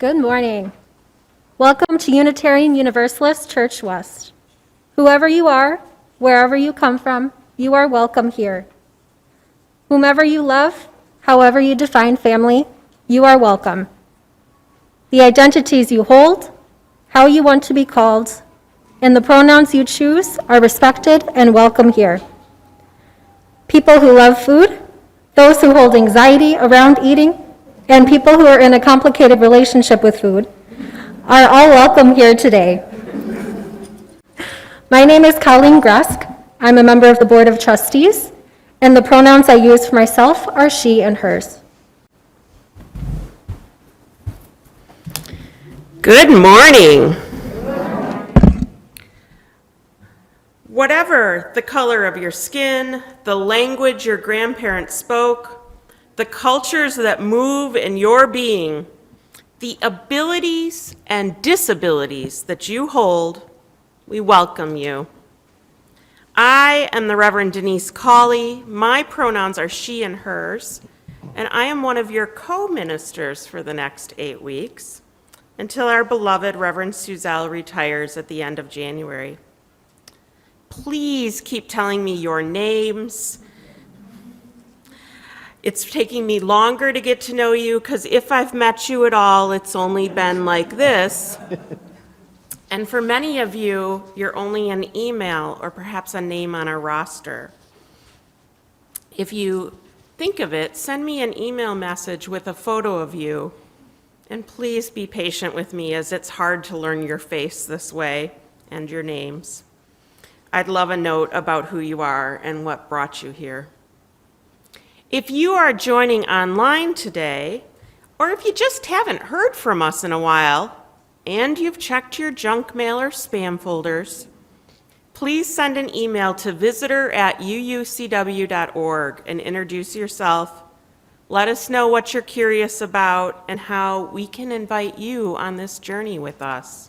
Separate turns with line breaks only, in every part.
Good morning. Welcome to Unitarian Universalist Church West. Whoever you are, wherever you come from, you are welcome here. Whomever you love, however you define family, you are welcome. The identities you hold, how you want to be called, and the pronouns you choose are respected and welcome here. People who love food, those who hold anxiety around eating, and people who are in a complicated relationship with food are all welcome here today. My name is Cawley. I'm a member of the Board of Trustees, and the pronouns I use for myself are she and hers.
Good morning. Whatever the color of your skin, the language your grandparents spoke, the cultures that move in your being, the abilities and disabilities that you hold, we welcome you. I am the Reverend Denise Cawley. My pronouns are she and hers, and I am one of your co-ministers for the next 8 weeks until our beloved Reverend Suzelle retires at the end of January. Please keep telling me your names. It's taking me longer to get to know you because if I've met you at all, it's only been like this. And for many of you, you're only an email or perhaps a name on our roster. If you think of it, send me an email message with a photo of you. And please be patient with me as it's hard to learn your face this way and your names. I'd love a note about who you are and what brought you here. If you are joining online today, or if you just haven't heard from us in a while, and you've checked your junk mail or spam folders, please send an email to visitor@uucw.org and introduce yourself. Let us know what you're curious about and how we can invite you on this journey with us.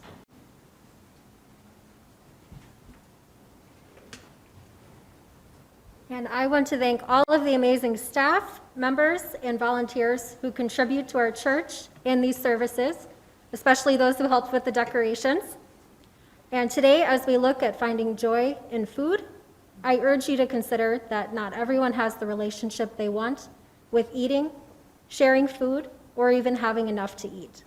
And I want to thank all of the amazing staff, members, and volunteers who contribute to our church in these services, especially those who helped with the decorations. And today, as we look at finding joy in food, I urge you to consider that not everyone has the relationship they want with eating, sharing food, or even having enough to eat.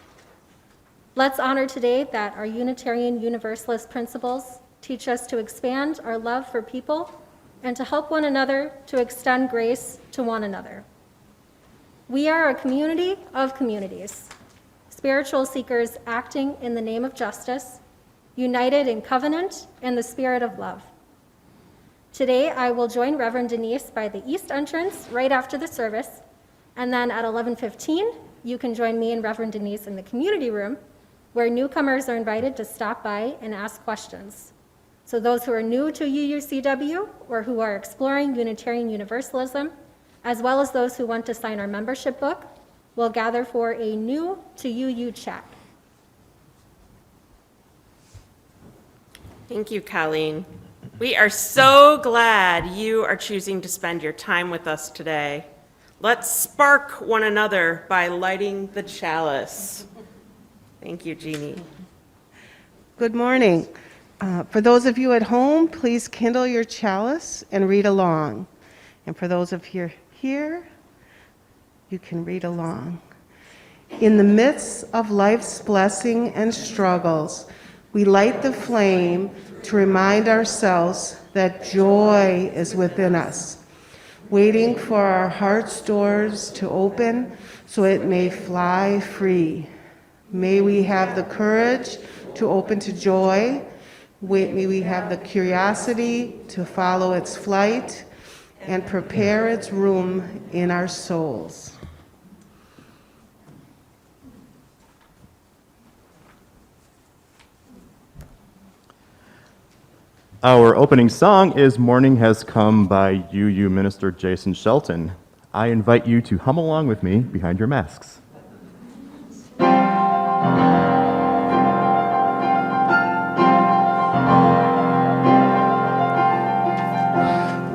Let's honor today that our Unitarian Universalist principles teach us to expand our love for people and to help one another to extend grace to one another. We are a community of communities, spiritual seekers acting in the name of justice, united in covenant and the spirit of love. Today, I will join Reverend Denise by the east entrance right after the service, and then at 11:15, you can join me and Reverend Denise in the community room, where newcomers are invited to stop by and ask questions. So those who are new to UUCW or who are exploring Unitarian Universalism, as well as those who want to sign our membership book, will gather for a new to UU chat.
Thank you, Colleen. We are so glad you are choosing to spend your time with us today. Let's spark one another by lighting the chalice. Thank you, Jeannie.
Good morning. For those of you at home, please kindle your chalice and read along. And for those of you here, you can read along. In the midst of life's blessing and struggles, we light the flame to remind ourselves that joy is within us, waiting for our heart's doors to open so it may fly free. May we have the courage to open to joy. May we have the curiosity to follow its flight and prepare its room in our souls.
Our opening song is Morning Has Come by UU Minister Jason Shelton. I invite you to hum along with me behind your masks.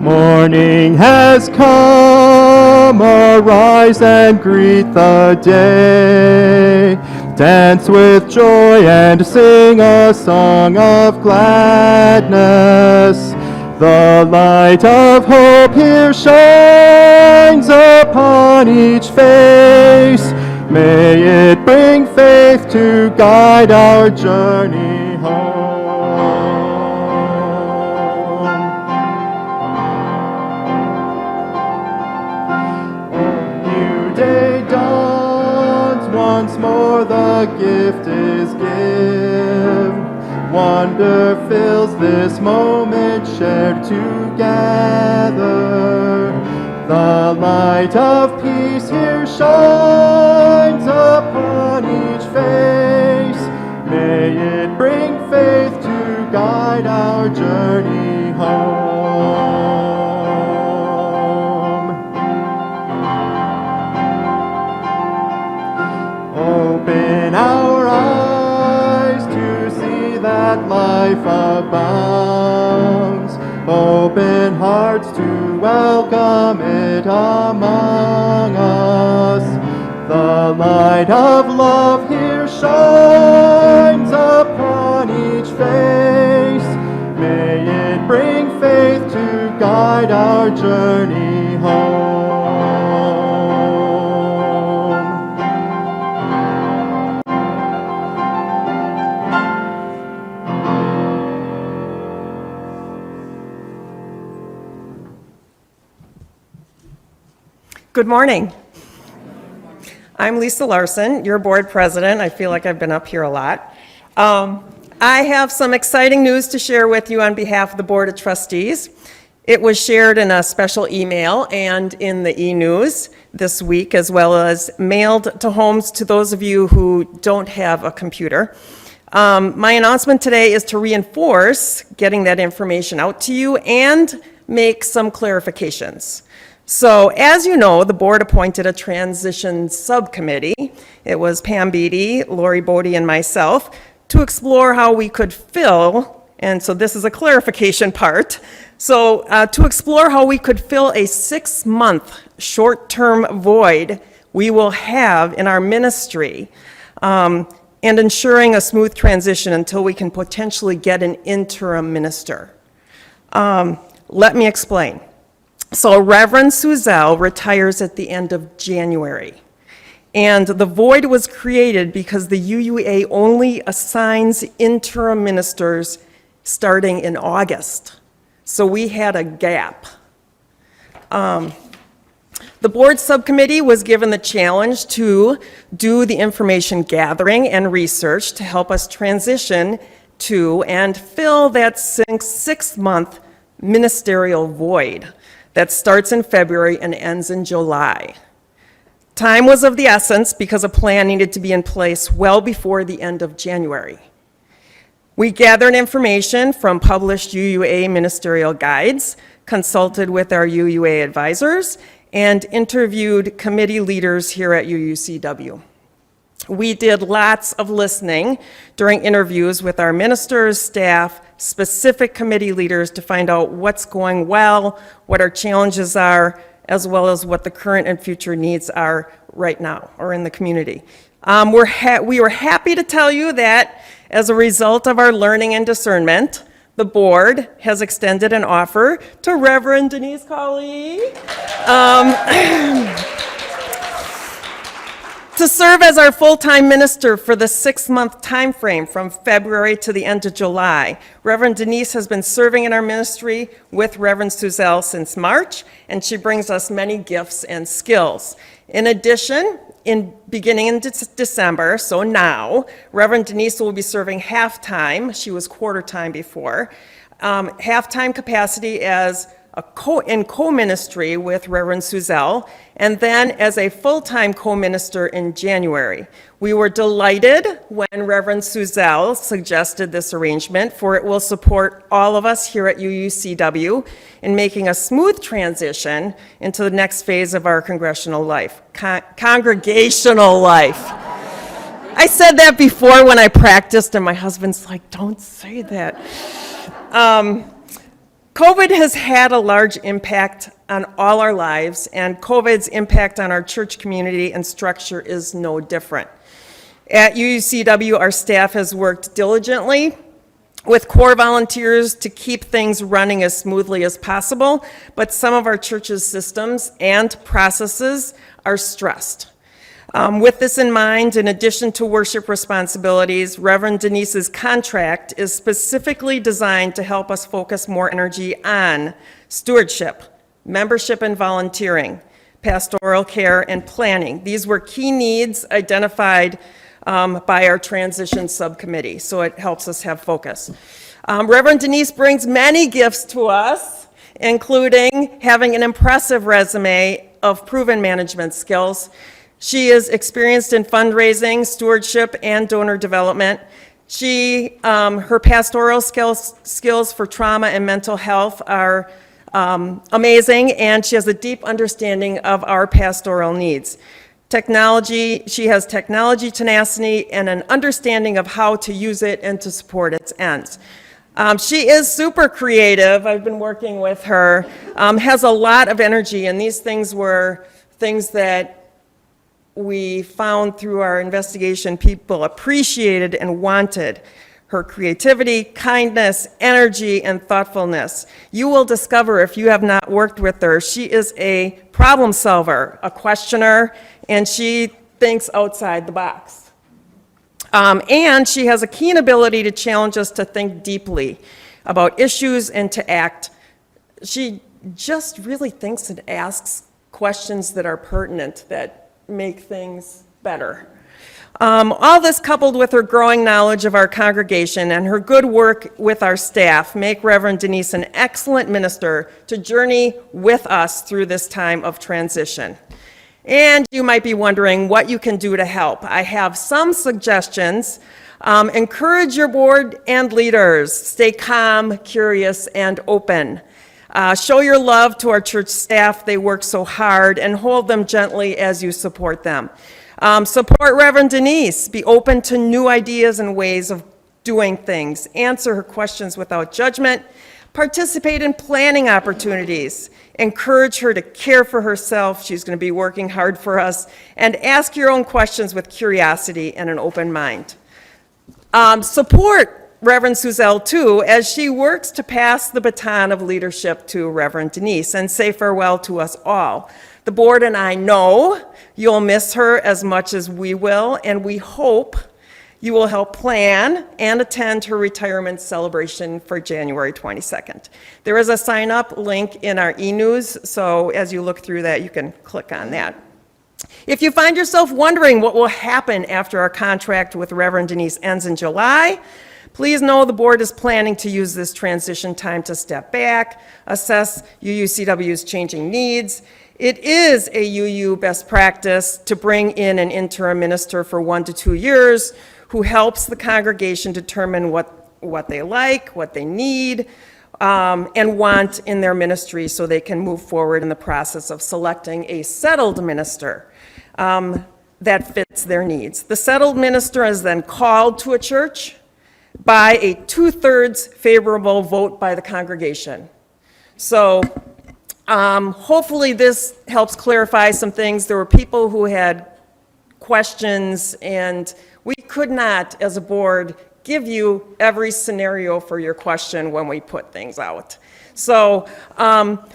Morning has come, arise and greet the day. dance with joy and sing a song of gladness. The light of hope here shines upon each face. May it bring faith to guide our journey home. New day dawns, once more the gift is given. Wonder fills this moment shared together. The light of peace here shines upon each face. May it bring faith to guide our journey home. Open our eyes to see that life abounds. Open hearts to welcome it among us. The light of love here shines upon each face. May it bring faith to guide our journey home.
Good morning. I'm Lisa Larson, your board president. I feel like I've been up here a lot. I have some exciting news to share with you on behalf of the Board of Trustees. It was shared in a special email and in the e-news this week, as well as mailed to homes to those of you who don't have a computer. My announcement today is to reinforce getting that information out to you and make some clarifications. So, as you know, the board appointed a transition subcommittee. It was Pam Beatty, Lori Bodie, and myself to explore how we could fill, and so this is a clarification part, so to explore how we could fill a 6-month short-term void we will have in our ministry, and ensuring a smooth transition until we can potentially get an interim minister. Let me explain. So Reverend Suzelle retires at the end of January. And the void was created because the UUA only assigns interim ministers starting in August. So we had a gap. The board subcommittee was given the challenge to do the information gathering and research to help us transition to and fill that 6-month ministerial void that starts in February and ends in July. Time was of the essence because a plan needed to be in place well before the end of January. We gathered information from published UUA ministerial guides, consulted with our UUA advisors, and interviewed committee leaders here at UUCW. We did lots of listening during interviews with our ministers, staff, specific committee leaders to find out what's going well, what our challenges are, as well as what the current and future needs are right now or in the community. We were happy to tell you that as a result of our learning and discernment, the board has extended an offer to Reverend Denise Cawley to serve as our full-time minister for the 6-month time frame from February to the end of July. Reverend Denise has been serving in our ministry with Reverend Suzelle since March, and she brings us many gifts and skills. In addition, beginning in December, so now, Reverend Denise will be serving half-time. She was quarter-time before. Half-time capacity as in co-ministry with Reverend Suzelle, and then as a full-time co-minister in January. We were delighted when Reverend Suzelle suggested this arrangement, for it will support all of us here at UUCW in making a smooth transition into the next phase of our congregational life, congregational life. I said that before when I practiced, and my husband's like, don't say that. COVID has had a large impact on all our lives, and COVID's impact on our church community and structure is no different. At UUCW, our staff has worked diligently with core volunteers to keep things running as smoothly as possible, but some of our church's systems and processes are stressed. With this in mind, in addition to worship responsibilities, Reverend Denise's contract is specifically designed to help us focus more energy on stewardship, membership and volunteering, pastoral care, and planning. These were key needs identified by our transition subcommittee, so it helps us have focus. Reverend Denise brings many gifts to us, including having an impressive resume of proven management skills. She is experienced in fundraising, stewardship, and donor development. Her pastoral skills for trauma and mental health are amazing, and she has a deep understanding of our pastoral needs. She has technology tenacity and an understanding of how to use it and to support its ends. She is super creative. I've been working with her, has a lot of energy, and these things were things that we found through our investigation people appreciated and wanted. Her creativity, kindness, energy, and thoughtfulness. You will discover if you have not worked with her, she is a problem solver, a questioner, and she thinks outside the box. And she has a keen ability to challenge us to think deeply about issues and to act. She just really thinks and asks questions that are pertinent, that make things better. All this coupled with her growing knowledge of our congregation and her good work with our staff make Reverend Denise an excellent minister to journey with us through this time of transition. And you might be wondering what you can do to help. I have some suggestions. Encourage your board and leaders. Stay calm, curious, and open. Show your love to our church staff. They work so hard, and hold them gently as you support them. Support Reverend Denise. Be open to new ideas and ways of doing things. Answer her questions without judgment. Participate in planning opportunities. Encourage her to care for herself. She's going to be working hard for us. And ask your own questions with curiosity and an open mind. Support Reverend Suzelle, too, as she works to pass the baton of leadership to Reverend Denise and say farewell to us all. The board and I know you'll miss her as much as we will, and we hope you will help plan and attend her retirement celebration for January 22nd. There is a sign-up link in our e-news, so as you look through that, you can click on that. If you find yourself wondering what will happen after our contract with Reverend Denise ends in July, please know the board is planning to use this transition time to step back, assess UUCW's changing needs. It is a UU best practice to bring in an interim minister for 1 to 2 years who helps the congregation determine what they like, what they need, and want in their ministry so they can move forward in the process of selecting a settled minister that fits their needs. The settled minister is then called to a church by a 2/3 favorable vote by the congregation. So hopefully this helps clarify some things. There were people who had questions, and we could not, as a board, give you every scenario for your question when we put things out. So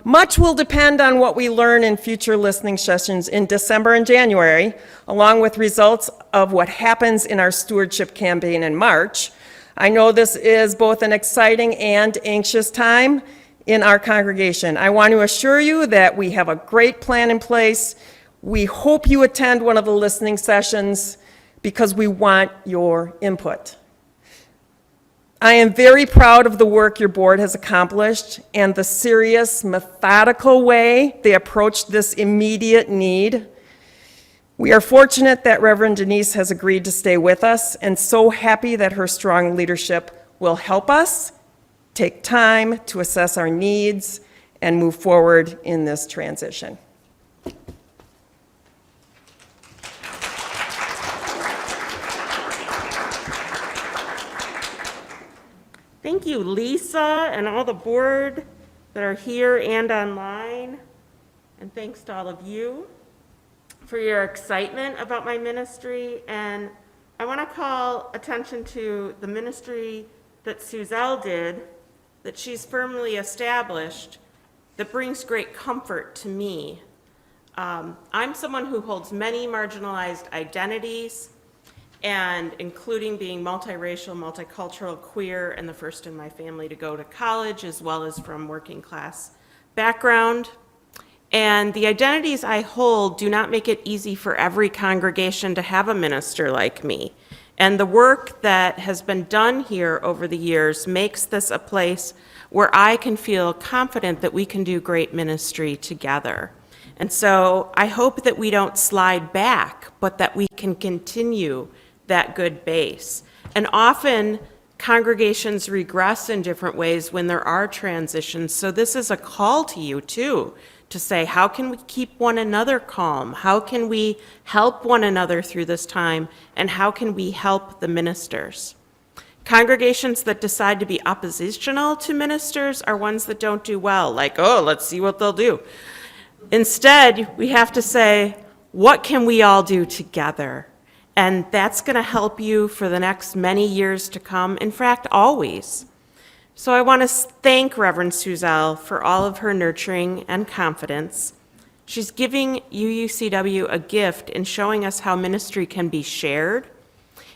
much will depend on what we learn in future listening sessions in December and January, along with results of what happens in our stewardship campaign in March. I know this is both an exciting and anxious time in our congregation. I want to assure you that we have a great plan in place. We hope you attend one of the listening sessions because we want your input. I am very proud of the work your board has accomplished and the serious, methodical way they approached this immediate need. We are fortunate that Reverend Denise has agreed to stay with us, and so happy that her strong leadership will help us take time to assess our needs and move forward in this transition.
Thank you, Lisa, and all the board that are here and online. And thanks to all of you for your excitement about my ministry and I want to call attention to the ministry that Suzelle did, that she's firmly established, that brings great comfort to me. I'm someone who holds many marginalized identities, and including being multiracial, multicultural, queer, and the first in my family to go to college, as well as from working class background. And the identities I hold do not make it easy for every congregation to have a minister like me. And the work that has been done here over the years makes this a place where I can feel confident that we can do great ministry together. And so I hope that we don't slide back, but that we can continue that good base. And often congregations regress in different ways when there are transitions. So this is a call to you too, to say, how can we keep one another calm? How can we help one another through this time? And how can we help the ministers? Congregations that decide to be oppositional to ministers are ones that don't do well, like, oh, let's see what they'll do. Instead, we have to say, what can we all do together? And that's going to help you for the next many years to come, in fact, always. So I want to thank Reverend Suzelle for all of her nurturing and confidence. She's giving UUCW a gift in showing us how ministry can be shared.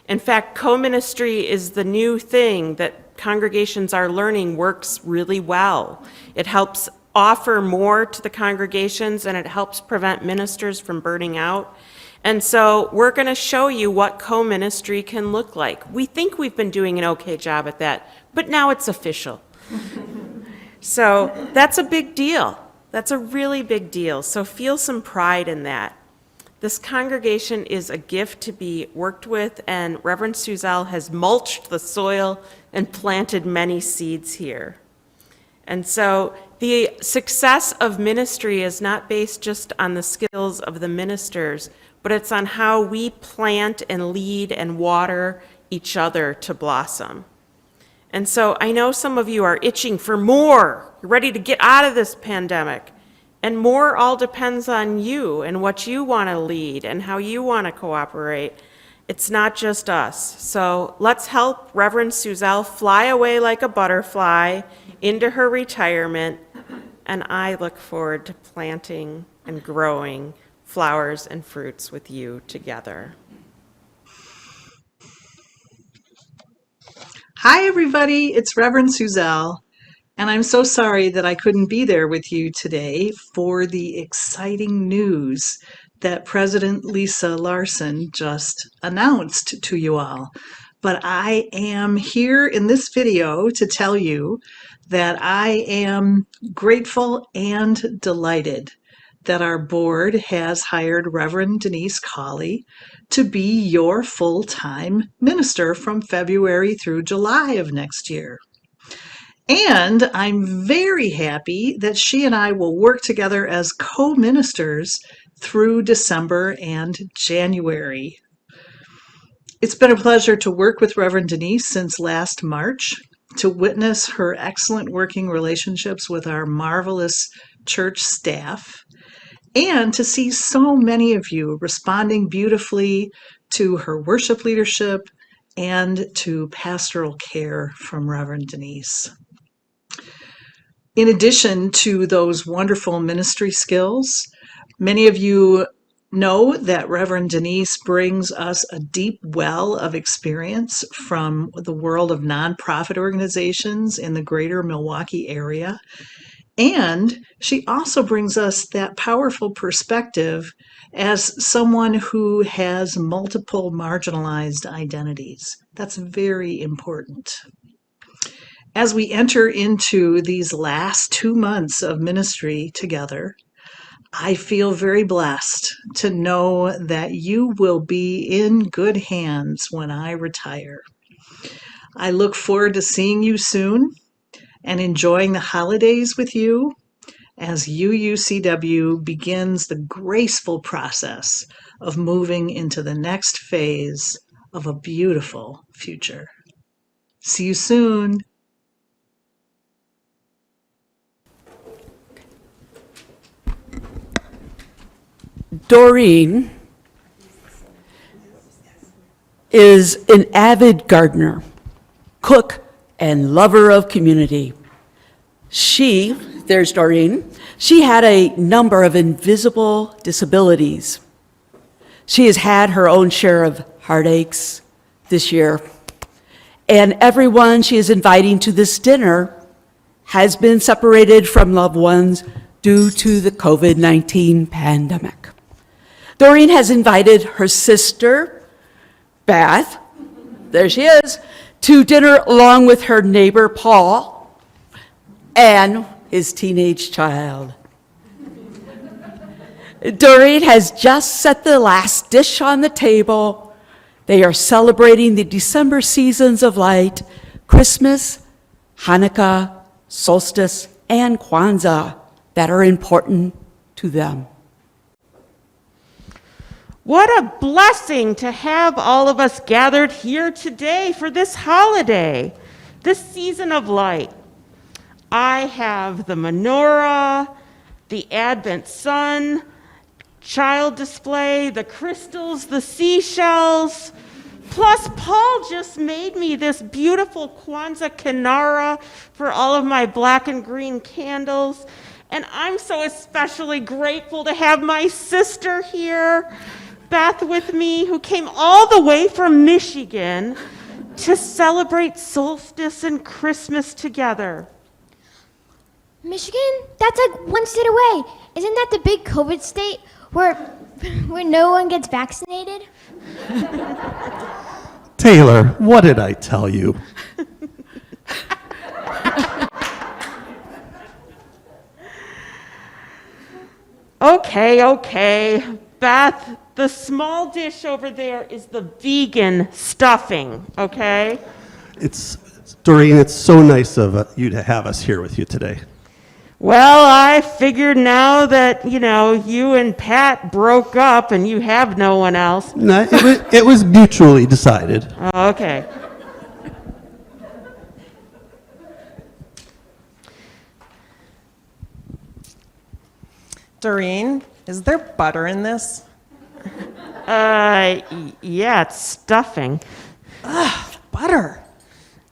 In fact, co-ministry is the new thing that congregations are learning works really well. It helps offer more to the congregations, and it helps prevent ministers from burning out. And so we're going to show you what co-ministry can look like. We think we've been doing an okay job at that, but now it's official. So that's a big deal. That's a really big deal. So feel some pride in that. This congregation is a gift to be worked with, and Reverend Suzelle has mulched the soil and planted many seeds here. And so the success of ministry is not based just on the skills of the ministers, but it's on how we plant and lead and water each other to blossom. And so I know some of you are itching for more. You're ready to get out of this pandemic. And more all depends on you and what you want to lead and how you want to cooperate. It's not just us. So let's help Reverend Suzelle fly away like a butterfly into her retirement. And I look forward to planting and growing flowers and fruits with you together.
Hi, everybody. It's Reverend Suzelle, and I'm so sorry that I couldn't be there with you today for the exciting news that President Lisa Larson just announced to you all. But I am here in this video to tell you that I am grateful and delighted that our board has hired Reverend Denise Cawley to be your full-time minister from February through July of next year. And I'm very happy that she and I will work together as co-ministers through December and January. It's been a pleasure to work with Reverend Denise since last March, to witness her excellent working relationships with our marvelous church staff, and to see so many of you responding beautifully to her worship leadership and to pastoral care from Reverend Denise. In addition to those wonderful ministry skills, many of you know that Reverend Denise brings us a deep well of experience from the world of nonprofit organizations in the greater Milwaukee area. And she also brings us that powerful perspective as someone who has multiple marginalized identities. That's very important. As we enter into these last 2 months of ministry together, I feel very blessed to know that you will be in good hands when I retire. I look forward to seeing you soon and enjoying the holidays with you as UUCW begins the graceful process of moving into the next phase of a beautiful future. See you soon.
Doreen, is an avid gardener, cook, and lover of community. There's Doreen, she had a number of invisible disabilities. She has had her own share of heartaches this year, and everyone she is inviting to this dinner has been separated from loved ones due to the COVID-19 pandemic. Doreen has invited her sister, Beth, there she is, to dinner along with her neighbor, Paul, and his teenage child. Doreen has just set the last dish on the table. They are celebrating the December seasons of light, Christmas, Hanukkah, solstice, and Kwanzaa that are important to them.
What a blessing to have all of us gathered here today for this holiday, this season of light. I have the menorah, the Advent sun, child display, the crystals, the seashells. Plus, Paul just made me this beautiful Kwanzaa kinara for all of my black and green candles. And I'm so especially grateful to have my sister here, Beth, with me, who came all the way from Michigan to celebrate solstice and Christmas together.
Michigan? That's like one state away. Isn't that the big COVID state where no one gets vaccinated?
Taylor, what did I tell you?
Okay. Beth, the small dish over there is the vegan stuffing, okay?
Doreen, it's so nice of you to have us here with you today.
Well, I figured now that, you and Pat broke up and you have no one else.
No, it was mutually decided.
Okay.
Doreen, is there butter in this?
Yeah, it's stuffing.
Butter.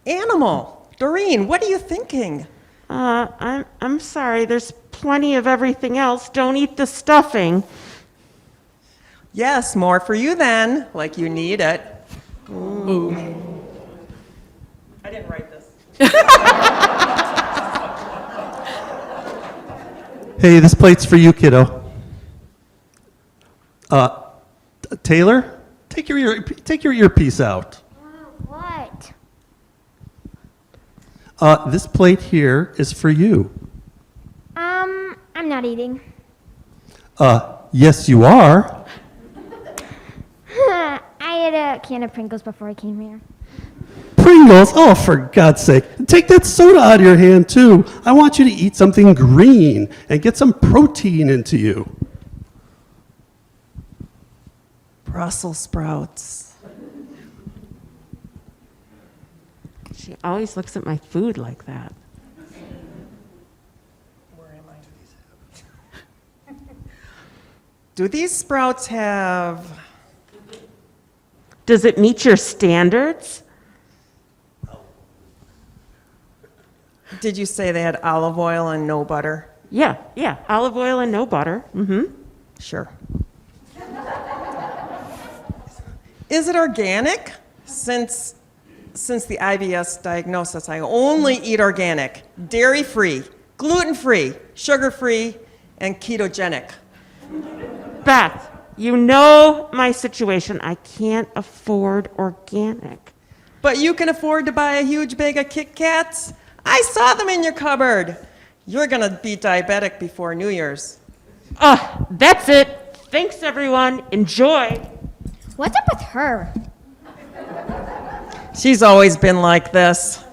Animal. Doreen, what are you thinking?
I'm sorry, there's plenty of everything else. Don't eat the stuffing.
Yes, more for you then, like you need it.
Ooh.
I didn't write this.
Hey, this plate's for you, kiddo. Taylor, take your earpiece out.
What?
This plate here is for you.
I'm not eating.
Yes, you are.
I ate a can of Pringles before I came here.
Pringles? Oh, for God's sake. Take that soda out of your hand, too. I want you to eat something green and get some protein into you.
Brussels sprouts.
She always looks at my food like that.
Where am I? Do these sprouts have...
Does it meet your standards?
Did you say they had olive oil and no butter?
Yeah, olive oil and no butter. Mm-hmm.
Sure. Is it organic? Since the IBS diagnosis, I only eat organic, dairy-free, gluten-free, sugar-free, and ketogenic.
Beth, you know my situation. I can't afford organic.
But you can afford to buy a huge bag of Kit Kats? I saw them in your cupboard. You're gonna be diabetic before New Year's.
That's it. Thanks, everyone. Enjoy.
What's up with her?
She's always been like this.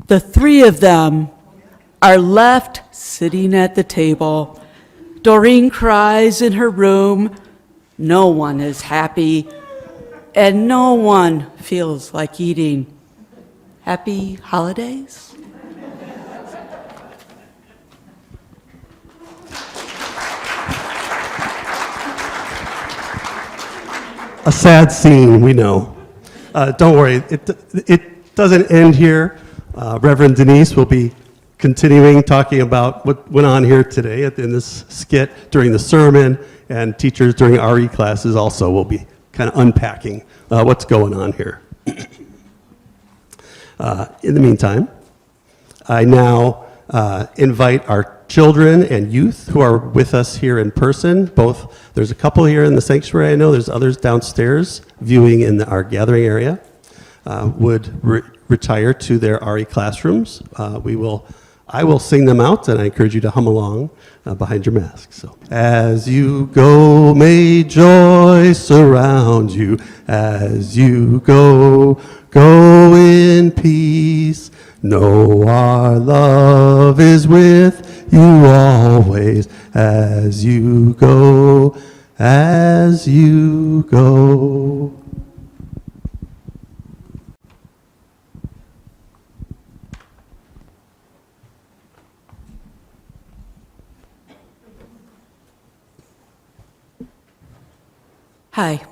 The three of them are left sitting at the table. Doreen cries in her room. No one is happy, and no one feels like eating. Happy holidays?
a sad scene, we know. Don't worry, it doesn't end here. Reverend Denise will be continuing talking about what went on here today in this skit during the sermon, and teachers during RE classes also will be kind of unpacking what's going on here. In the meantime, I now invite our children and youth who are with us here in person. Both, there's a couple here in the sanctuary, I know there's others downstairs viewing in our gathering area, would retire to their RE classrooms. I will sing them out, and I encourage you to hum along behind your mask. So, as you go, may joy surround you. As you go, go in peace. Know our love is with you always. As you go, as you go.
Hi,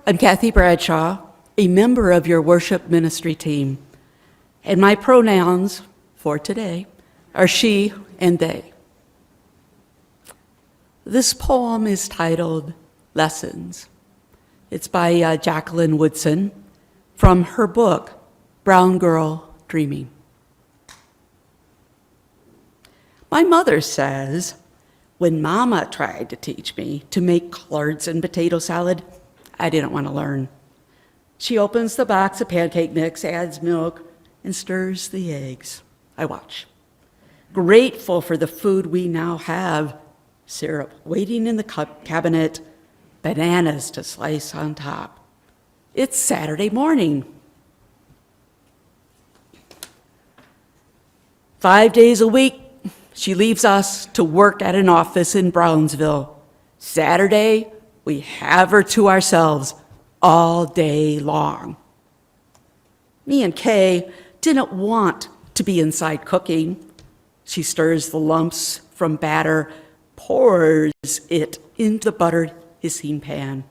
I'm Kathy Bradshaw, a member of your worship ministry team, and my pronouns for today are she and they. This poem is titled Lessons. It's by Jacqueline Woodson from her book, Brown Girl Dreaming. My mother says, when Mama tried to teach me to make collards and potato salad, I didn't want to learn. She opens the box of pancake mix, adds milk, and stirs the eggs. I watch. Grateful for the food we now have, syrup waiting in the cabinet, bananas to slice on top. It's Saturday morning. 5 days a week, she leaves us to work at an office in Brownsville. Saturday, we have her to ourselves all day long. Me and Kay didn't want to be inside cooking. She stirs the lumps from batter, pours it into the buttered hissing pan.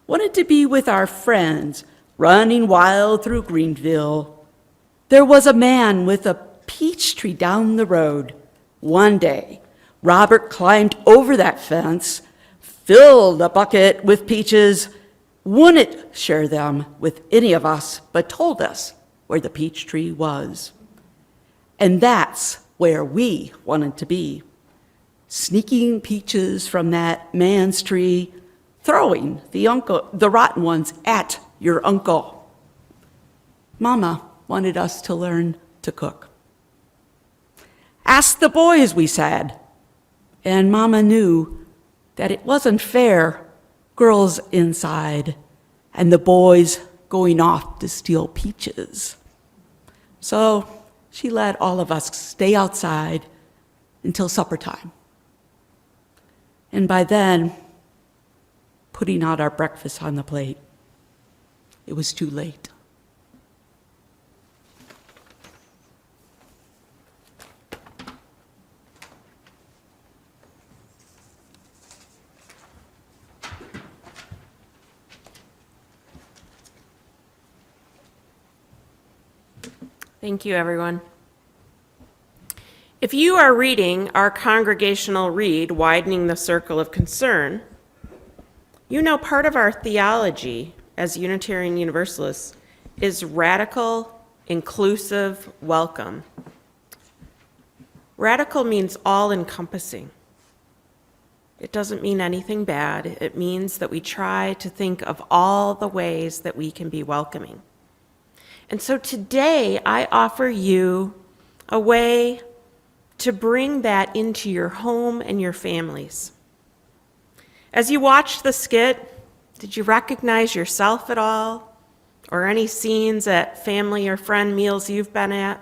Wanted to be with our friends, running wild through Greenville. There was a man with a peach tree down the road. One day, Robert climbed over that fence, filled a bucket with peaches, wouldn't share them with any of us, but told us where the peach tree was. And that's where we wanted to be, sneaking peaches from that man's tree, throwing the rotten ones at your uncle. Mama wanted us to learn to cook. Ask the boys, we said. And Mama knew that it wasn't fair, girls inside and the boys going off to steal peaches. So she let all of us stay outside until supper time. And by then, putting out our breakfast on the plate, it was too late.
Thank you, everyone. If you are reading our congregational read, Widening the Circle of Concern, you know part of our theology as Unitarian Universalists is radical, inclusive welcome. Radical means all-encompassing. It doesn't mean anything bad. It means that we try to think of all the ways that we can be welcoming. And so today, I offer you a way to bring that into your home and your families. As you watched the skit, did you recognize yourself at all? Or any scenes at family or friend meals you've been at?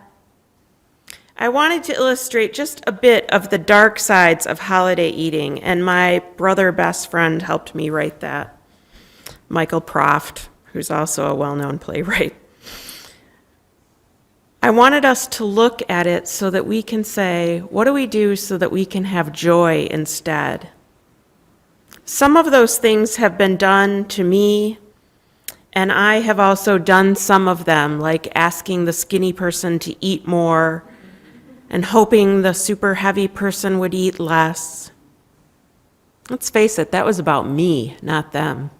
I wanted to illustrate just a bit of the dark sides of holiday eating, and my brother best friend helped me write that, Michael Proft, who's also a well-known playwright. I wanted us to look at it so that we can say, what do we do so that we can have joy instead? Some of those things have been done to me, and I have also done some of them, like asking the skinny person to eat more and hoping the super heavy person would eat less. Let's face it, that was about me, not them.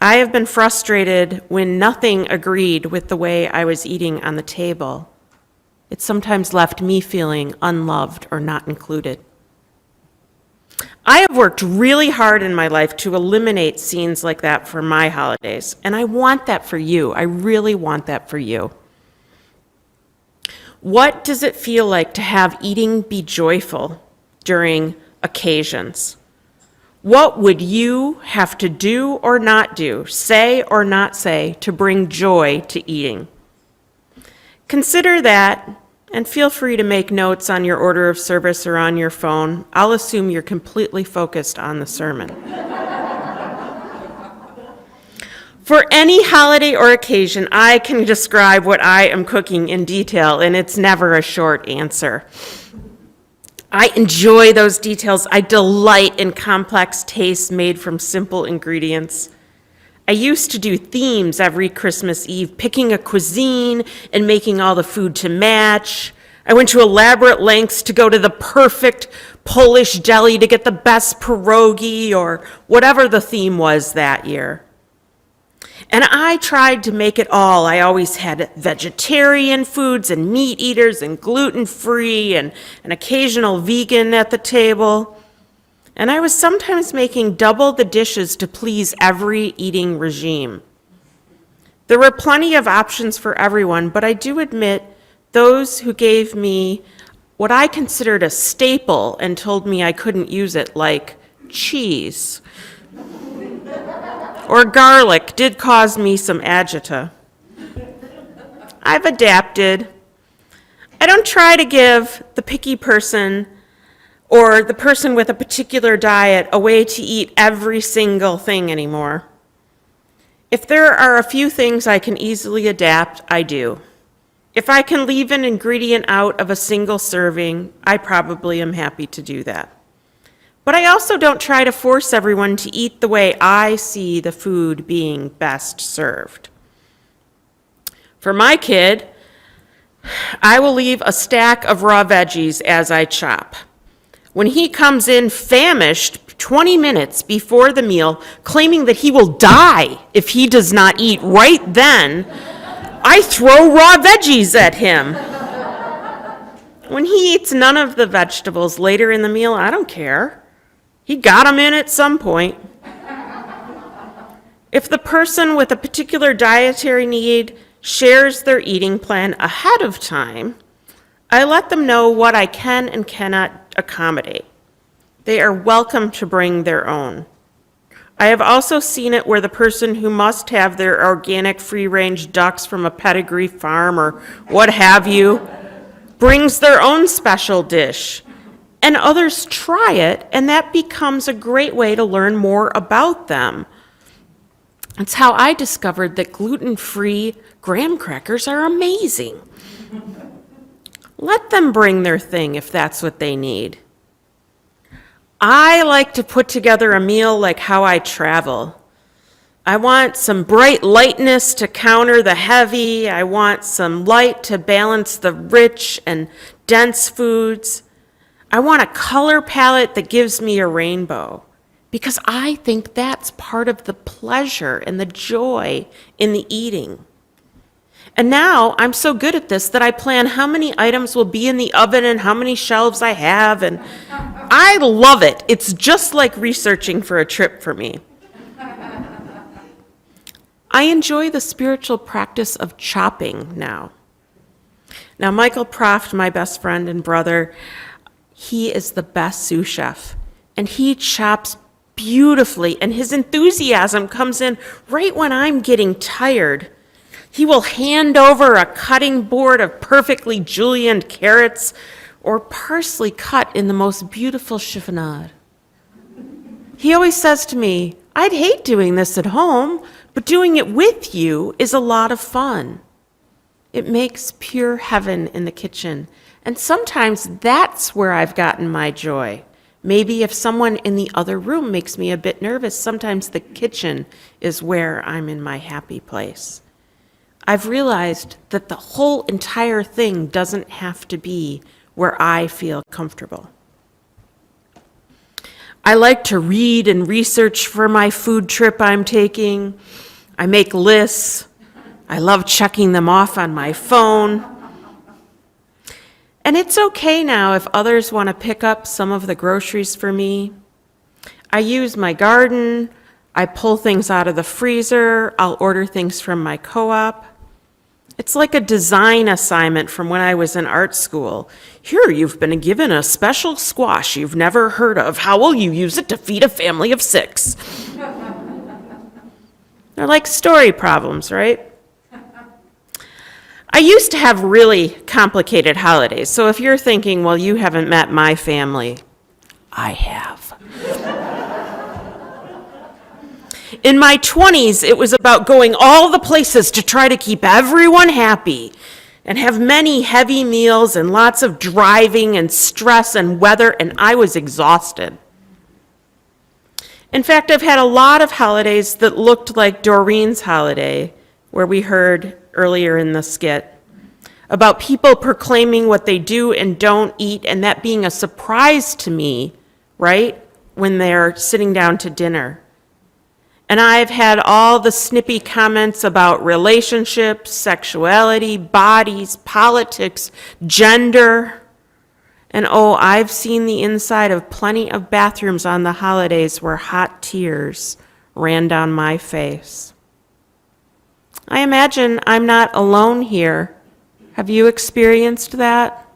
I have been frustrated when nothing agreed with the way I was eating on the table. It sometimes left me feeling unloved or not included. I have worked really hard in my life to eliminate scenes like that for my holidays, and I want that for you. I really want that for you. What does it feel like to have eating be joyful during occasions? What would you have to do or not do, say or not say, to bring joy to eating? Consider that, and feel free to make notes on your order of service or on your phone. I'll assume you're completely focused on the sermon. For any holiday or occasion, I can describe what I am cooking in detail, and it's never a short answer. I enjoy those details. I delight in complex tastes made from simple ingredients. I used to do themes every Christmas Eve, picking a cuisine and making all the food to match. I went to elaborate lengths to go to the perfect Polish deli to get the best pierogi or whatever the theme was that year. And I tried to make it all. I always had vegetarian foods and meat eaters and gluten-free and an occasional vegan at the table. And I was sometimes making double the dishes to please every eating regime. There were plenty of options for everyone, but I do admit those who gave me what I considered a staple and told me I couldn't use it, like cheese or garlic, did cause me some agita. I've adapted. I don't try to give the picky person or the person with a particular diet a way to eat every single thing anymore. If there are a few things I can easily adapt, I do. If I can leave an ingredient out of a single serving, I probably am happy to do that. But I also don't try to force everyone to eat the way I see the food being best served. For my kid, I will leave a stack of raw veggies as I chop. When he comes in famished 20 minutes before the meal, claiming that he will die if he does not eat right then, I throw raw veggies at him. When he eats none of the vegetables later in the meal, I don't care. He got them in at some point. If the person with a particular dietary need shares their eating plan ahead of time, I let them know what I can and cannot accommodate. They are welcome to bring their own. I have also seen it where the person who must have their organic free-range ducks from a pedigree farm or what have you brings their own special dish, and others try it, and that becomes a great way to learn more about them. It's how I discovered that gluten-free graham crackers are amazing. Let them bring their thing if that's what they need. I like to put together a meal like how I travel. I want some bright lightness to counter the heavy. I want some light to balance the rich and dense foods. I want a color palette that gives me a rainbow, because I think that's part of the pleasure and the joy in the eating. And now I'm so good at this that I plan how many items will be in the oven and how many shelves I have, and I love it. It's just like researching for a trip for me. I enjoy the spiritual practice of chopping now. Now, Michael Proft, my best friend and brother, he is the best sous chef, and he chops beautifully, and his enthusiasm comes in right when I'm getting tired. He will hand over a cutting board of perfectly julienned carrots or parsley cut in the most beautiful chiffonade. He always says to me, "I'd hate doing this at home, but doing it with you is a lot of fun." It makes pure heaven in the kitchen. And sometimes that's where I've gotten my joy, Maybe if someone in the other room makes me a bit nervous, sometimes the kitchen is where I'm in my happy place. I've realized that the whole entire thing doesn't have to be where I feel comfortable. I like to read and research for my food trip I'm taking. I make lists. I love checking them off on my phone. And it's okay now if others want to pick up some of the groceries for me. I use my garden. I pull things out of the freezer. I'll order things from my co-op. It's like a design assignment from when I was in art school. Here, you've been given a special squash you've never heard of. How will you use it to feed a family of 6? They're like story problems, right? I used to have really complicated holidays, so if you're thinking, well, you haven't met my family, I have. In my 20s, it was about going all the places to try to keep everyone happy and have many heavy meals and lots of driving and stress and weather, and I was exhausted. In fact, I've had a lot of holidays that looked like Doreen's holiday, where we heard earlier in the skit about people proclaiming what they do and don't eat, and that being a surprise to me, right, when they're sitting down to dinner. And I've had all the snippy comments about relationships, sexuality, bodies, politics, gender. And oh, I've seen the inside of plenty of bathrooms on the holidays where hot tears ran down my face. I imagine I'm not alone here. Have you experienced that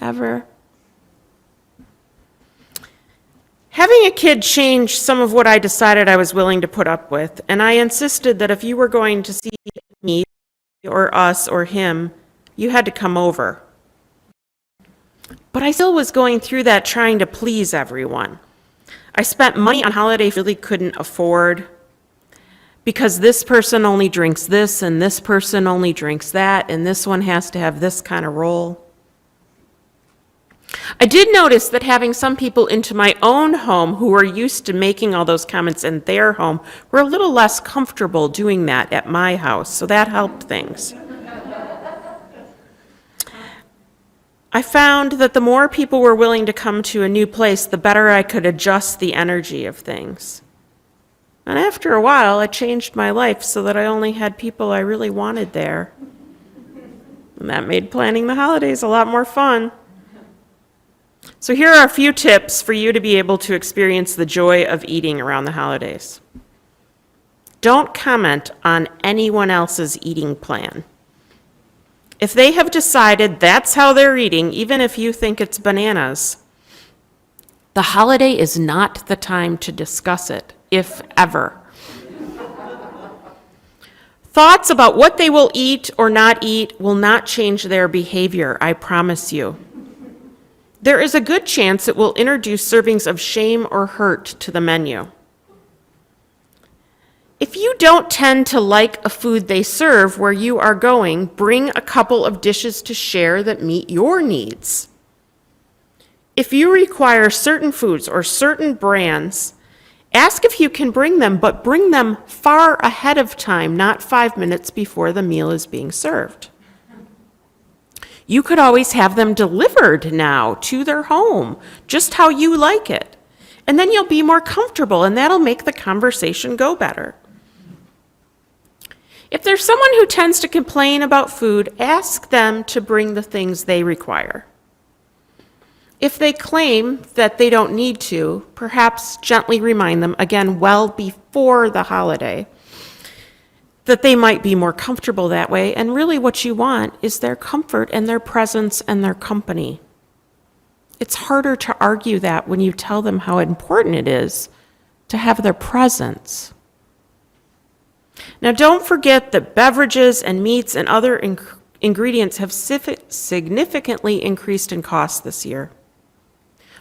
ever? Having a kid changed some of what I decided I was willing to put up with, and I insisted that if you were going to see me or us or him, you had to come over. But I still was going through that trying to please everyone. I spent money on holidays I really couldn't afford because this person only drinks this and this person only drinks that and this one has to have this kind of roll. I did notice that having some people into my own home who were used to making all those comments in their home were a little less comfortable doing that at my house, so that helped things. I found that the more people were willing to come to a new place, the better I could adjust the energy of things. And after a while, I changed my life so that I only had people I really wanted there. And that made planning the holidays a lot more fun. So here are a few tips for you to be able to experience the joy of eating around the holidays. Don't comment on anyone else's eating plan. If they have decided that's how they're eating, even if you think it's bananas, the holiday is not the time to discuss it, if ever. Thoughts about what they will eat or not eat will not change their behavior, I promise you. There is a good chance it will introduce servings of shame or hurt to the menu. If you don't tend to like a food they serve where you are going, bring a couple of dishes to share that meet your needs. If you require certain foods or certain brands, ask if you can bring them, but bring them far ahead of time, not 5 minutes before the meal is being served. You could always have them delivered now to their home, just how you like it. And then you'll be more comfortable, and that'll make the conversation go better. If there's someone who tends to complain about food, ask them to bring the things they require. If they claim that they don't need to, perhaps gently remind them, again, well before the holiday, that they might be more comfortable that way, and really what you want is their comfort and their presence and their company. It's harder to argue that when you tell them how important it is to have their presence. Now, don't forget that beverages and meats and other ingredients have significantly increased in cost this year.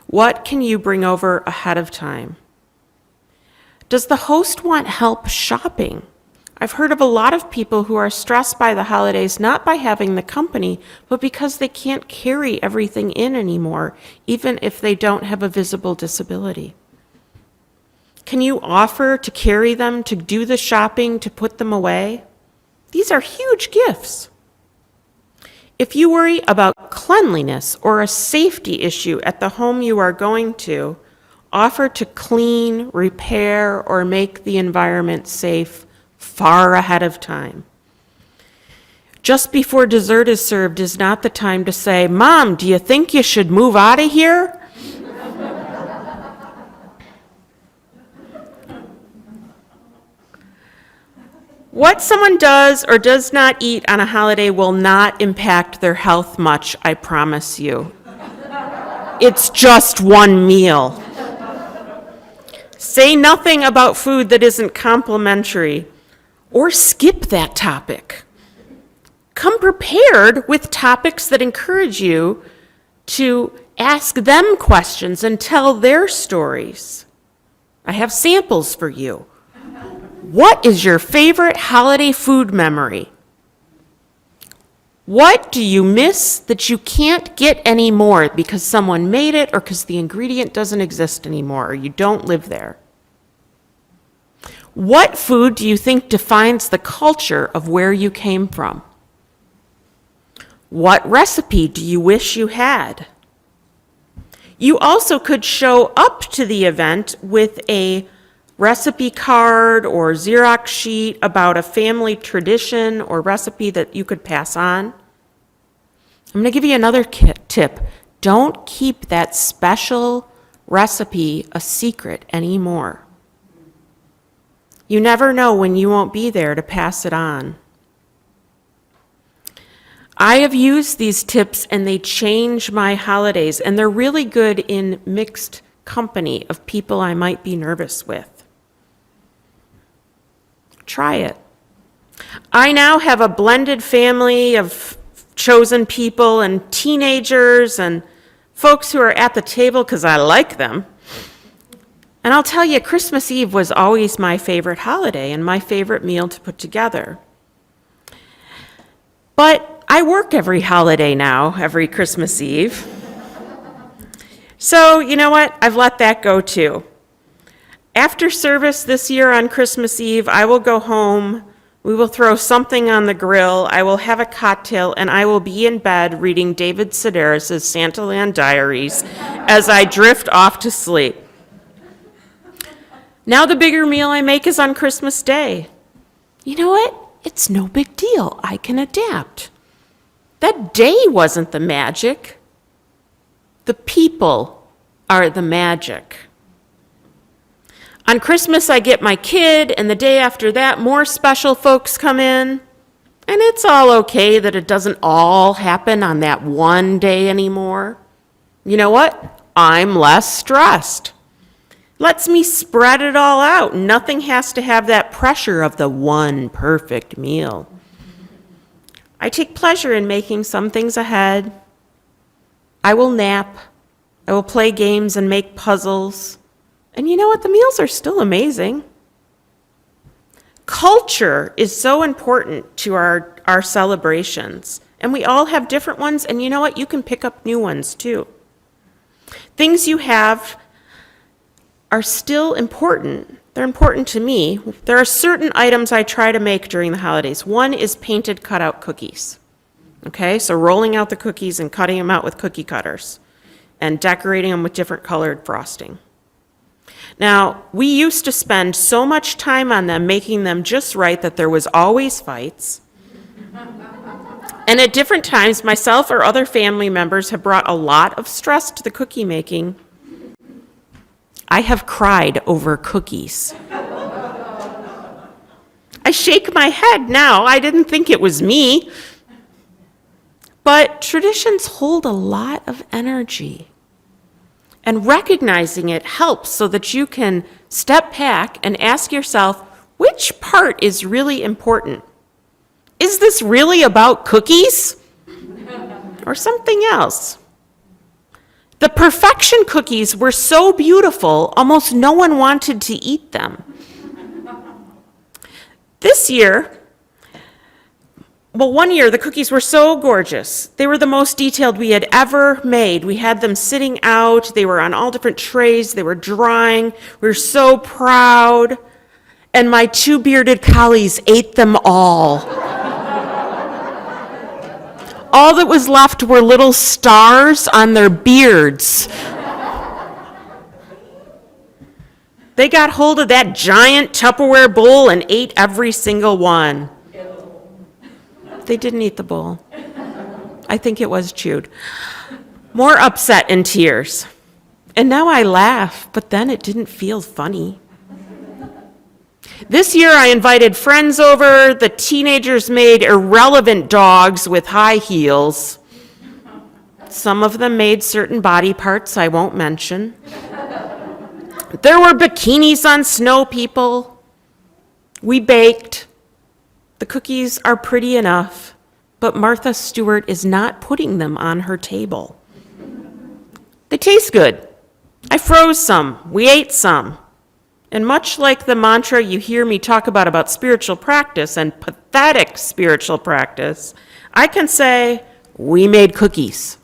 What can you bring over ahead of time? Does the host want help shopping? I've heard of a lot of people who are stressed by the holidays, not by having the company, but because they can't carry everything in anymore, even if they don't have a visible disability. Can you offer to carry them, to do the shopping, to put them away? These are huge gifts. If you worry about cleanliness or a safety issue at the home you are going to, offer to clean, repair, or make the environment safe far ahead of time. Just before dessert is served is not the time to say, "Mom, do you think you should move out of here?" What someone does or does not eat on a holiday will not impact their health much, I promise you. It's just one meal. Say nothing about food that isn't complimentary, or skip that topic. Come prepared with topics that encourage you to ask them questions and tell their stories. I have samples for you. What is your favorite holiday food memory? What do you miss that you can't get anymore because someone made it or because the ingredient doesn't exist anymore or you don't live there? What food do you think defines the culture of where you came from? What recipe do you wish you had? You also could show up to the event with a recipe card or Xerox sheet about a family tradition or recipe that you could pass on. I'm going to give you another tip. Don't keep that special recipe a secret anymore. You never know when you won't be there to pass it on. I have used these tips and they change my holidays, and they're really good in mixed company of people I might be nervous with. Try it. I now have a blended family of chosen people and teenagers and folks who are at the table because I like them. And I'll tell you, Christmas Eve was always my favorite holiday and my favorite meal to put together. But I work every holiday now, every Christmas Eve. So, you know what? I've let that go too. After service this year on Christmas Eve, I will go home, we will throw something on the grill, I will have a cocktail, and I will be in bed reading David Sedaris' Santaland Diaries as I drift off to sleep. Now the bigger meal I make is on Christmas Day. You know what? It's no big deal. I can adapt. That day wasn't the magic. The people are the magic. On Christmas, I get my kid, and the day after that, more special folks come in. And it's all okay that it doesn't all happen on that one day anymore. You know what? I'm less stressed. Lets me spread it all out. Nothing has to have that pressure of the one perfect meal. I take pleasure in making some things ahead. I will nap. I will play games and make puzzles. And you know what? The meals are still amazing. Culture is so important to our celebrations. And we all have different ones. And you know what? You can pick up new ones too. Things you have are still important. They're important to me. There are certain items I try to make during the holidays. One is painted cutout cookies. Okay, so rolling out the cookies and cutting them out with cookie cutters and decorating them with different colored frosting. Now, we used to spend so much time on them, making them just right, that there was always fights. And at different times, myself or other family members have brought a lot of stress to the cookie making. I have cried over cookies. I shake my head now. I didn't think it was me. But traditions hold a lot of energy. And recognizing it helps so that you can step back and ask yourself, which part is really important? Is this really about cookies? Or something else? The perfection cookies were so beautiful, almost no one wanted to eat them. This year, well, one year the cookies were so gorgeous. They were the most detailed we had ever made. We had them sitting out. They were on all different trays. They were drying. We were so proud. And my two bearded collies ate them all. All that was left were little stars on their beards. They got hold of that giant Tupperware bowl and ate every single one. They didn't eat the bowl. I think it was chewed. More upset and tears. And now I laugh, but then it didn't feel funny. This year I invited friends over. The teenagers made irrelevant dogs with high heels. Some of them made certain body parts I won't mention. There were bikinis on snow people. We baked. The cookies are pretty enough, but Martha Stewart is not putting them on her table. They taste good. I froze some. We ate some. And much like the mantra you hear me talk about spiritual practice and pathetic spiritual practice, I can say we made cookies.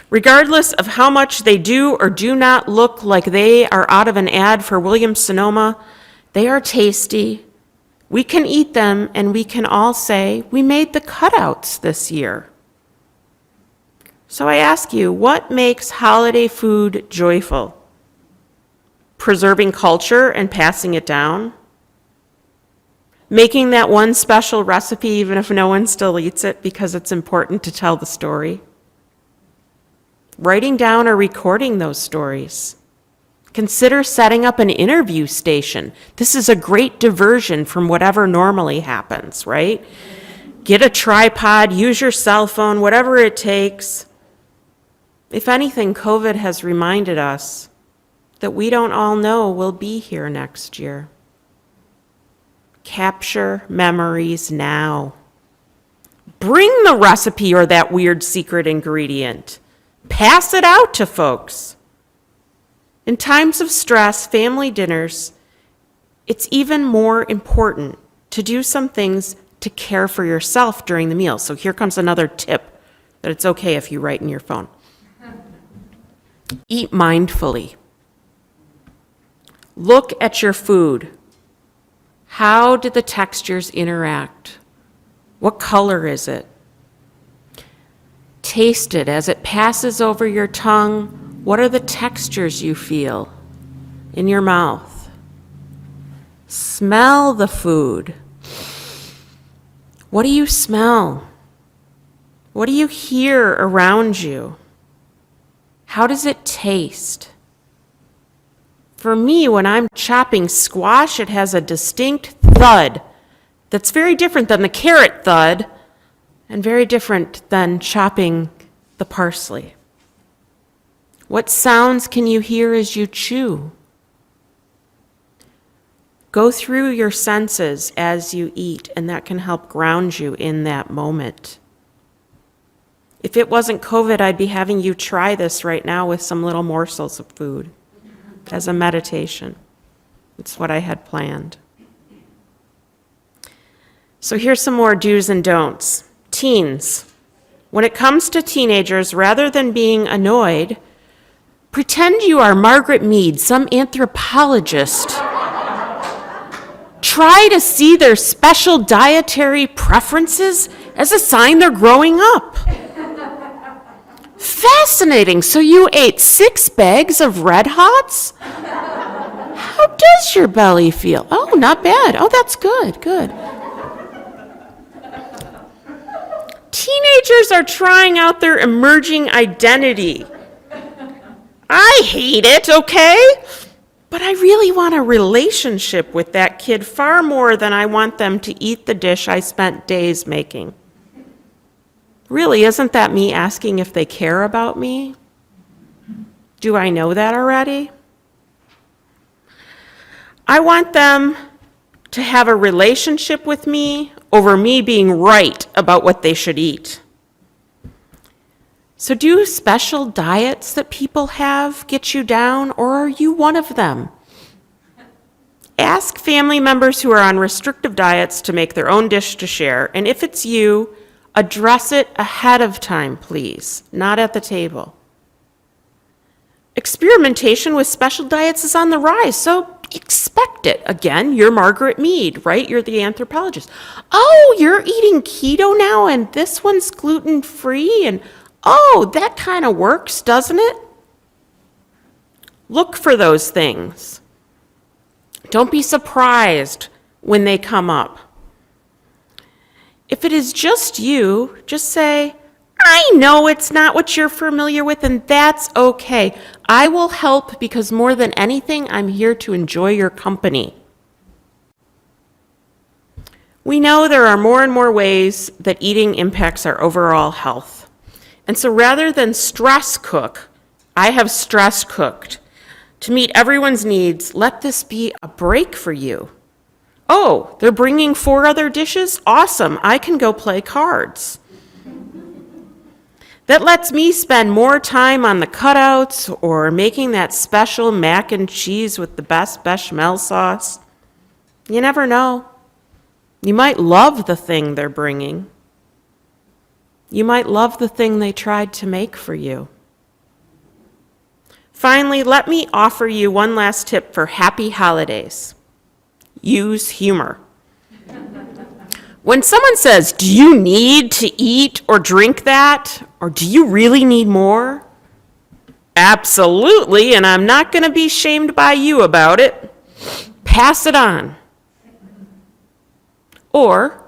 Regardless of how much they do or do not look like they are out of an ad for Williams-Sonoma, they are tasty. We can eat them, and we can all say we made the cutouts this year. So I ask you, what makes holiday food joyful? Preserving culture and passing it down? Making that one special recipe even if no one still eats it because it's important to tell the story? Writing down or recording those stories? Consider setting up an interview station. This is a great diversion from whatever normally happens, right? Get a tripod, use your cell phone, whatever it takes. If anything, COVID has reminded us that we don't all know we'll be here next year. Capture memories now. Bring the recipe or that weird secret ingredient. Pass it out to folks. In times of stress, family dinners, it's even more important to do some things to care for yourself during the meal. So here comes another tip that it's okay if you write in your phone. Eat mindfully. Look at your food. How did the textures interact? What color is it? Taste it as it passes over your tongue. What are the textures you feel in your mouth? Smell the food. What do you smell? What do you hear around you? How does it taste? For me, when I'm chopping squash, it has a distinct thud that's very different than the carrot thud and very different than chopping the parsley. What sounds can you hear as you chew? Go through your senses as you eat, and that can help ground you in that moment. If it wasn't COVID, I'd be having you try this right now with some little morsels of food as a meditation. It's what I had planned. So here's some more do's and don'ts. Teens. When it comes to teenagers, rather than being annoyed, pretend you are Margaret Mead, some anthropologist. Try to see their special dietary preferences as a sign they're growing up. Fascinating. So you ate 6 bags of Red Hots? How does your belly feel? Oh, not bad. Oh, that's good, good. Teenagers are trying out their emerging identity. I hate it, okay? But I really want a relationship with that kid far more than I want them to eat the dish I spent days making. Really, isn't that me asking if they care about me? Do I know that already? I want them to have a relationship with me over me being right about what they should eat. So do special diets that people have get you down, or are you one of them? Ask family members who are on restrictive diets to make their own dish to share, and if it's you, address it ahead of time, please, not at the table. Experimentation with special diets is on the rise, so expect it. Again, you're Margaret Mead, right? You're the anthropologist. Oh, you're eating keto now, and this one's gluten-free, and oh, that kind of works, doesn't it? Look for those things. Don't be surprised when they come up. If it is just you, just say, I know it's not what you're familiar with, and that's okay. I will help because more than anything, I'm here to enjoy your company. We know there are more and more ways that eating impacts our overall health. And so rather than stress cook, I have stress cooked. To meet everyone's needs, let this be a break for you. Oh, they're bringing 4 other dishes? Awesome, I can go play cards. That lets me spend more time on the cutouts or making that special mac and cheese with the best bechamel sauce. You never know. You might love the thing they're bringing. You might love the thing they tried to make for you. Finally, let me offer you one last tip for happy holidays. Use humor. When someone says, do you need to eat or drink that? Or do you really need more? Absolutely, and I'm not going to be shamed by you about it. Pass it on. Or,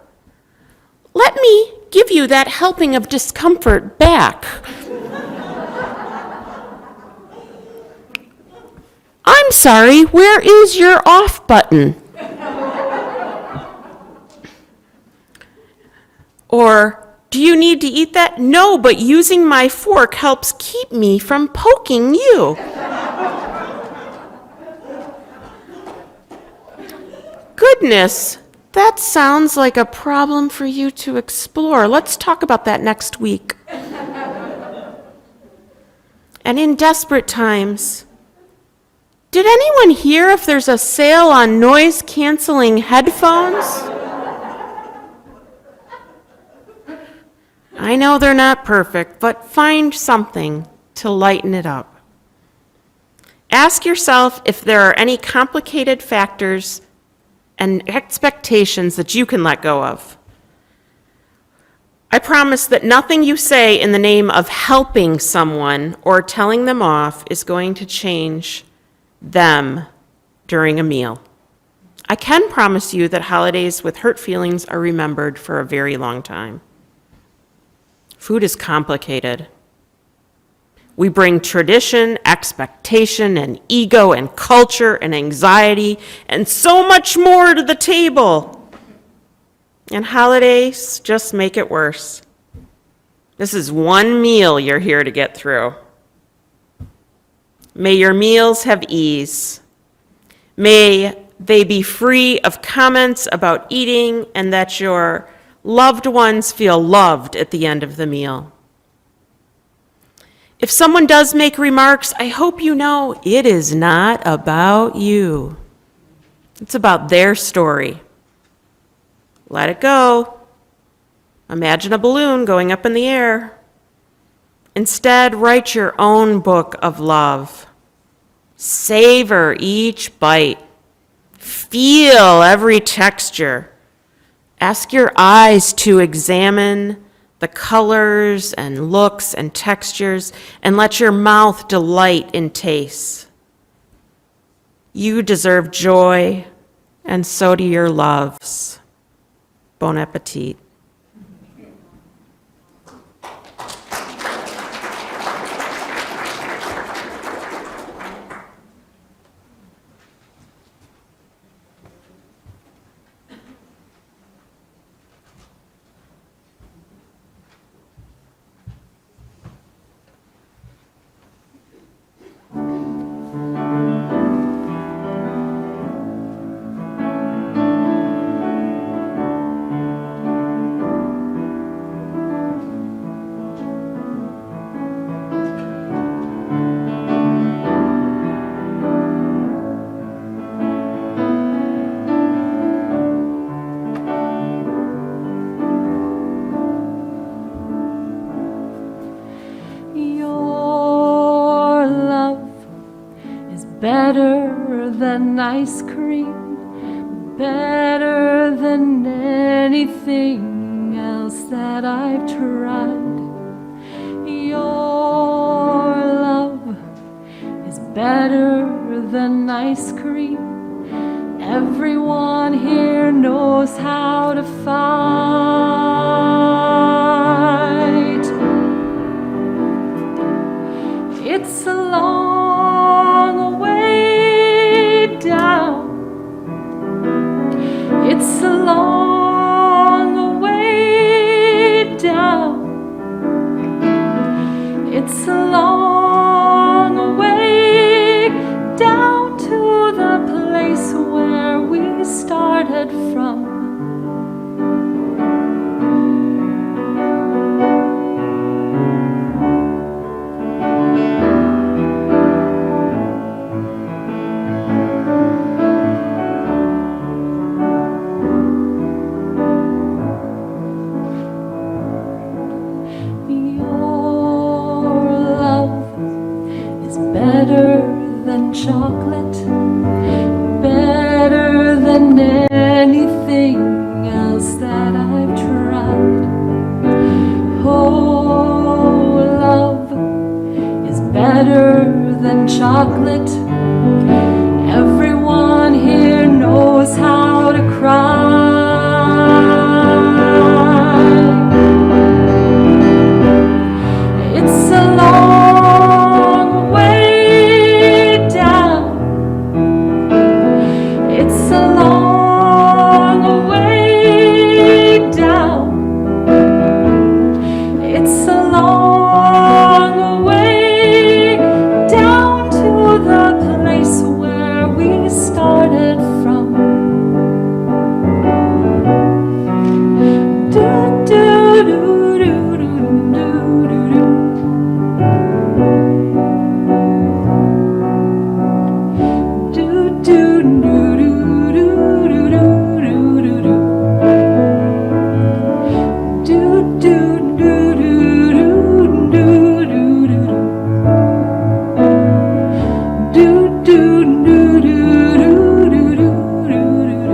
let me give you that helping of discomfort back. I'm sorry, where is your off button? Or, do you need to eat that? No, but using my fork helps keep me from poking you. Goodness, that sounds like a problem for you to explore. Let's talk about that next week. And in desperate times, did anyone hear if there's a sale on noise-canceling headphones? I know they're not perfect, but find something to lighten it up. Ask yourself if there are any complicated factors and expectations that you can let go of. I promise that nothing you say in the name of helping someone or telling them off is going to change them during a meal. I can promise you that holidays with hurt feelings are remembered for a very long time. Food is complicated. We bring tradition, expectation, and ego, and culture, and anxiety, and so much more to the table. And holidays just make it worse. This is one meal you're here to get through. May your meals have ease. May they be free of comments about eating, and that your loved ones feel loved at the end of the meal. If someone does make remarks, I hope you know it is not about you. It's about their story. Let it go. Imagine a balloon going up in the air. Instead, write your own book of love. Savor each bite. Feel every texture. Ask your eyes to examine the colors and looks and textures, and let your mouth delight in taste. You deserve joy, and so do your loves. Bon appetit.
than ice cream, better than anything else that I've tried. Your love is better than ice cream. Everyone here knows how to fight. It's a long way down. It's a long way down. It's a long way down to the place where we started from. Better than chocolate, better than anything else that I've tried. Oh, love is better than chocolate. Everyone here knows how to cry. It's a long way down. It's a long way down. It's a long way down to the place where we started from. Do, do, do, do, do, do, do, do. Do, do, do, do, do, do, do, do, do. Do, do, do, do, do, do, do, do. Do, do, do, do, do, do, do, do, do.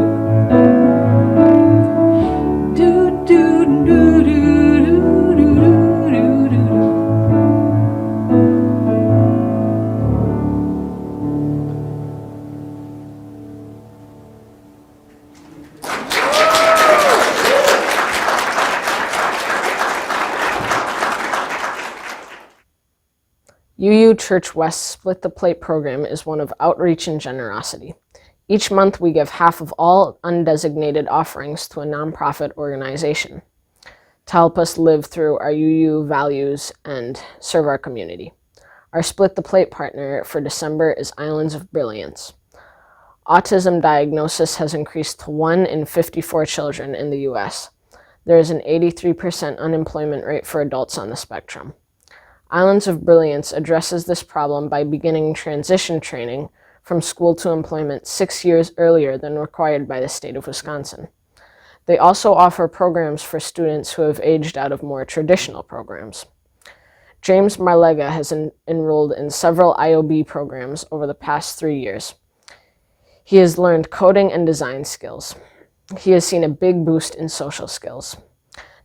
Do, do, do, do, do, do, do, do, do.
UU Church West Split the Plate program is one of outreach and generosity. Each month we give half of all undesignated offerings to a nonprofit organization to help us live through our UU values and serve our community. Our Split the Plate partner for December is Islands of Brilliance. Autism diagnosis has increased to 1 in 54 children in the US. There is an 83% unemployment rate for adults on the spectrum. Islands of Brilliance addresses this problem by beginning transition training from school to employment 6 years earlier than required by the state of Wisconsin. They also offer programs for students who have aged out of more traditional programs. James Marlega has enrolled in several IOB programs over the past 3 years. He has learned coding and design skills. He has seen a big boost in social skills.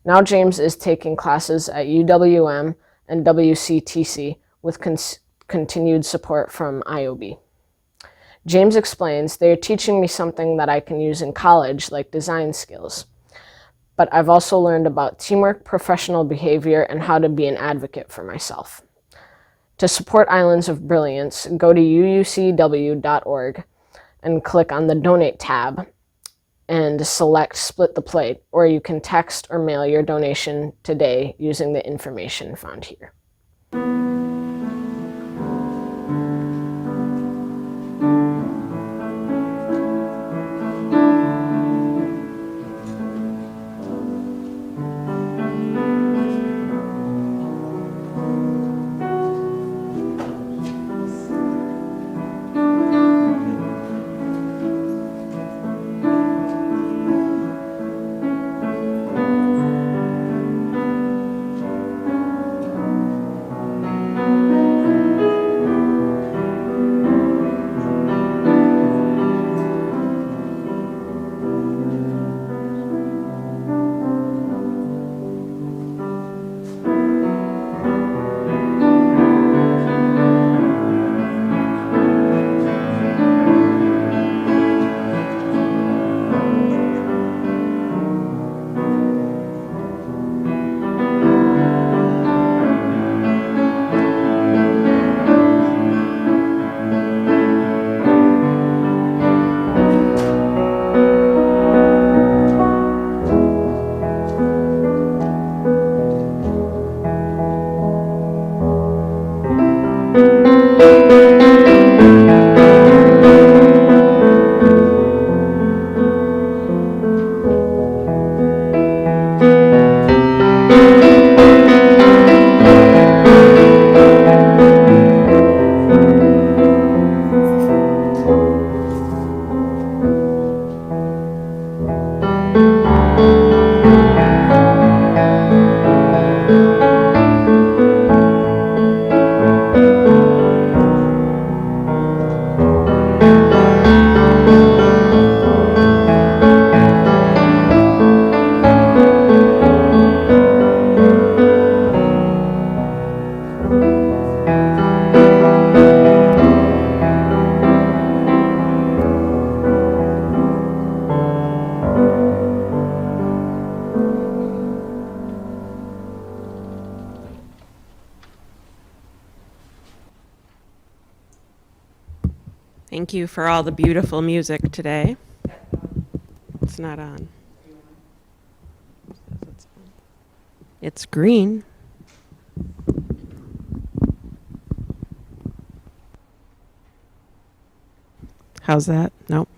Now James is taking classes at UWM and WCTC with continued support from IOB. James explains, "They are teaching me something that I can use in college, like design skills. But I've also learned about teamwork, professional behavior, and how to be an advocate for myself." To support Islands of Brilliance, go to uucw.org and click on the Donate tab and select Split the Plate, or you can text or mail your donation today using the information found here.
Thank you for all the beautiful music today. It's not on. It's green. How's that? Nope.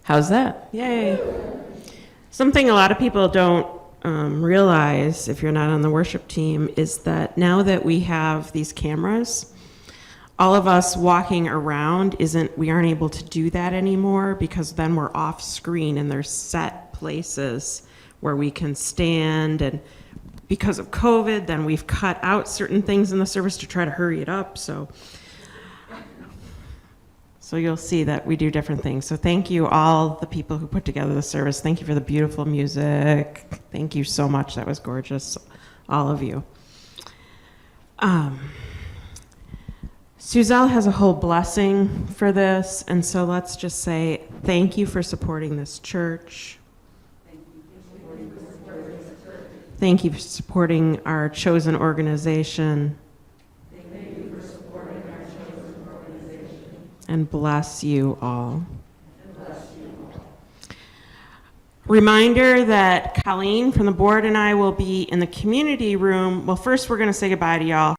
How's that? Yay. Something a lot of people don't realize, if you're not on the worship team, is that now that we have these cameras, all of us walking around we aren't able to do that anymore, because then we're off screen and there's set places where we can stand, and because of COVID, then we've cut out certain things in the service to try to hurry it up. So you'll see that we do different things. So thank you, all the people who put together the service. Thank you for the beautiful music. Thank you so much. That was gorgeous, all of you. Suzelle has a whole blessing for this, and so let's just say thank you for supporting this church. Thank you for supporting our chosen organization. And bless you all. Reminder that Colleen from the board and I will be in the community room. Well, first we're going to say goodbye to y'all.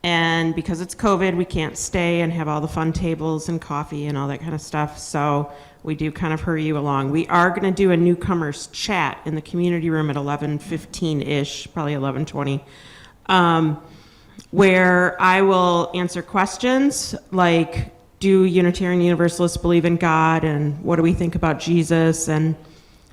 And because it's COVID, we can't stay and have all the fun tables and coffee and all that kind of stuff. So we do kind of hurry you along. We are going to do a newcomers chat in the community room at 11:15-ish, probably 11:20, where I will answer questions like, do Unitarian Universalists believe in God, and what do we think about Jesus, and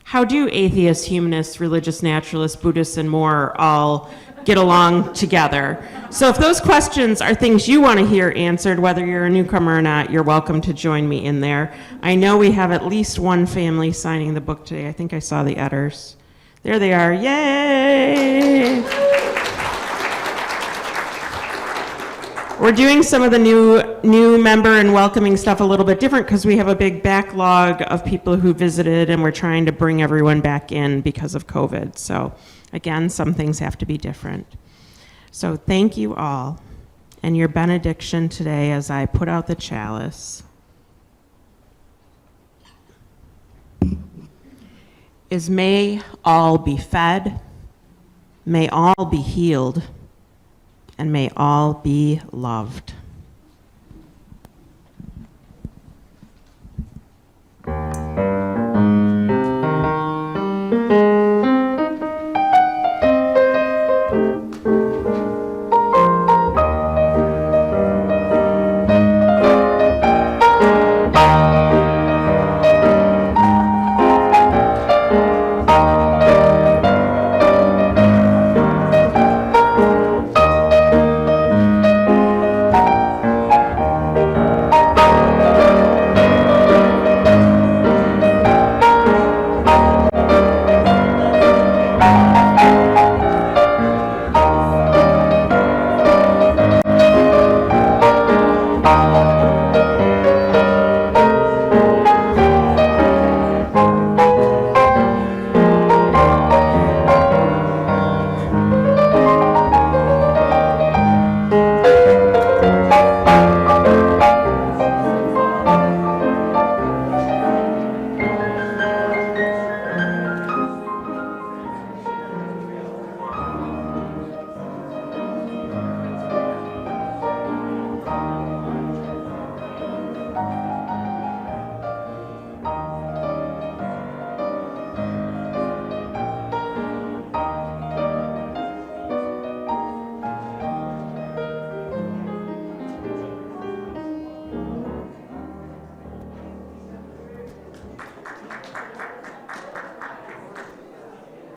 how do atheists, humanists, religious naturalists, Buddhists, and more all get along together? So if those questions are things you want to hear answered, whether you're a newcomer or not, you're welcome to join me in there. I know we have at least one family signing the book today. I think I saw the Edders. There they are. Yay! We're doing some of the new member and welcoming stuff a little bit different because we have a big backlog of people who visited, and we're trying to bring everyone back in because of COVID. So again, some things have to be different. So thank you all. And your benediction today as I put out the chalice is, may all be fed, may all be healed, and may all be loved.